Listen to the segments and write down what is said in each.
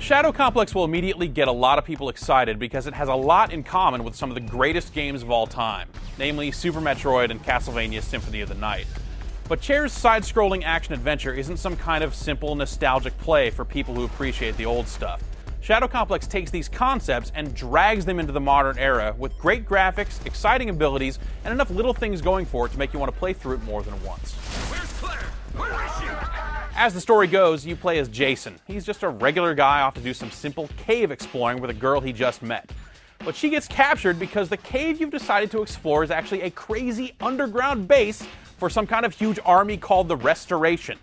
Shadow Complex will immediately get a lot of people excited because it has a lot in common with some of the greatest games of all time, namely Super Metroid and Castlevania Symphony of the Night. But Chair's side-scrolling action-adventure isn't some kind of simple, nostalgic play for people who appreciate the old stuff. Shadow Complex takes these concepts and drags them into the modern era with great graphics, exciting abilities, and enough little things going for it to make you want to play through it more than once. Where's Claire? Where is she? As the story goes, you play as Jason. He's just a regular guy off to do some simple cave exploring with a girl he just met. But she gets captured because the cave you've decided to explore is actually a crazy underground base for some kind of huge army called the Restoration.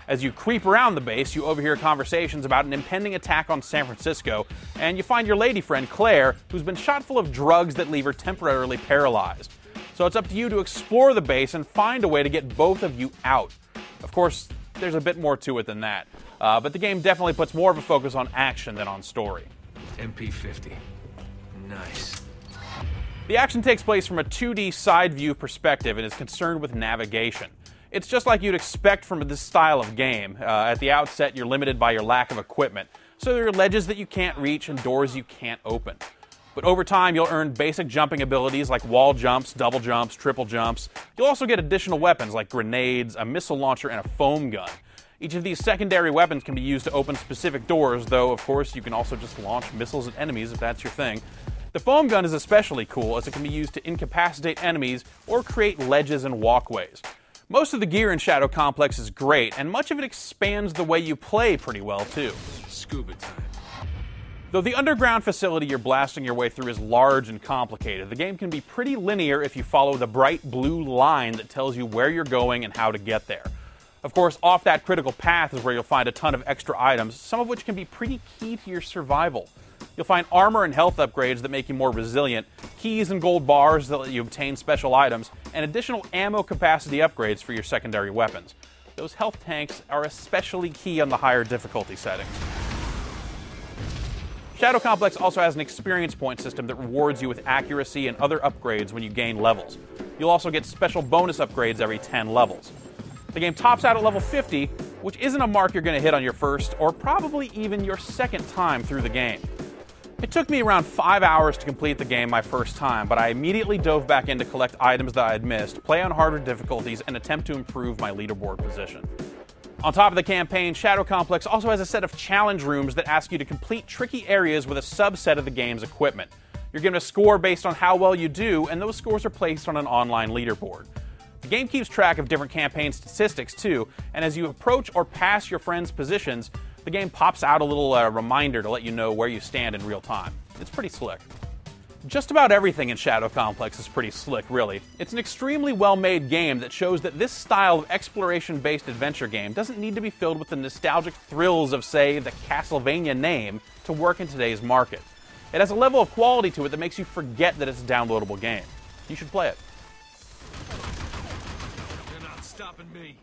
As you creep around the base, you overhear conversations about an impending attack on San Francisco, and you find your lady friend Claire, who's been shot full of drugs that leave her temporarily paralyzed. So it's up to you to explore the base and find a way to get both of you out. Of course, there's a bit more to it than that, but the game definitely puts more of a focus on action than on story. MP50. Nice. The action takes place from a 2D side view perspective and is concerned with navigation. It's just like you'd expect from this style of game. At the outset, you're limited by your lack of equipment, so there are ledges that you can't reach and doors you can't open. But over time, you'll earn basic jumping abilities like wall jumps, double jumps, triple jumps. You'll also get additional weapons like grenades, a missile launcher, and a foam gun. Each of these secondary weapons can be used to open specific doors, though of course you can also just launch missiles at enemies if that's your thing. The foam gun is especially cool as it can be used to incapacitate enemies or create ledges and walkways. Most of the gear in Shadow Complex is great, and much of it expands the way you play pretty well too. Scuba time. Though the underground facility you're blasting your way through is large and complicated, the game can be pretty linear if you follow the bright blue line that tells you where you're going and how to get there. Of course, off that critical path is where you'll find a ton of extra items, some of which can be pretty key to your survival. You'll find armor and health upgrades that make you more resilient, keys and gold bars that let you obtain special items, and additional ammo capacity upgrades for your secondary weapons. Those health tanks are especially key on the higher difficulty settings. Shadow Complex also has an experience point system that rewards you with accuracy and other upgrades when you gain levels. You'll also get special bonus upgrades every 10 levels. The game tops out at level 50, which isn't a mark you're going to hit on your first or probably even your second time through the game. It took me around 5 hours to complete the game my first time, but I immediately dove back in to collect items that I had missed, play on harder difficulties, and attempt to improve my leaderboard position. On top of the campaign, Shadow Complex also has a set of challenge rooms that ask you to complete tricky areas with a subset of the game's equipment. You're given a score based on how well you do, and those scores are placed on an online leaderboard. The game keeps track of different campaign statistics too, and as you approach or pass your friends' positions, the game pops out a little reminder to let you know where you stand in real time. It's pretty slick. Just about everything in Shadow Complex is pretty slick, really. It's an extremely well-made game that shows that this style of exploration-based adventure game doesn't need to be filled with the nostalgic thrills of, say, the Castlevania name to work in today's market. It has a level of quality to it that makes you forget that it's a downloadable game. You should play it. You're not stopping me.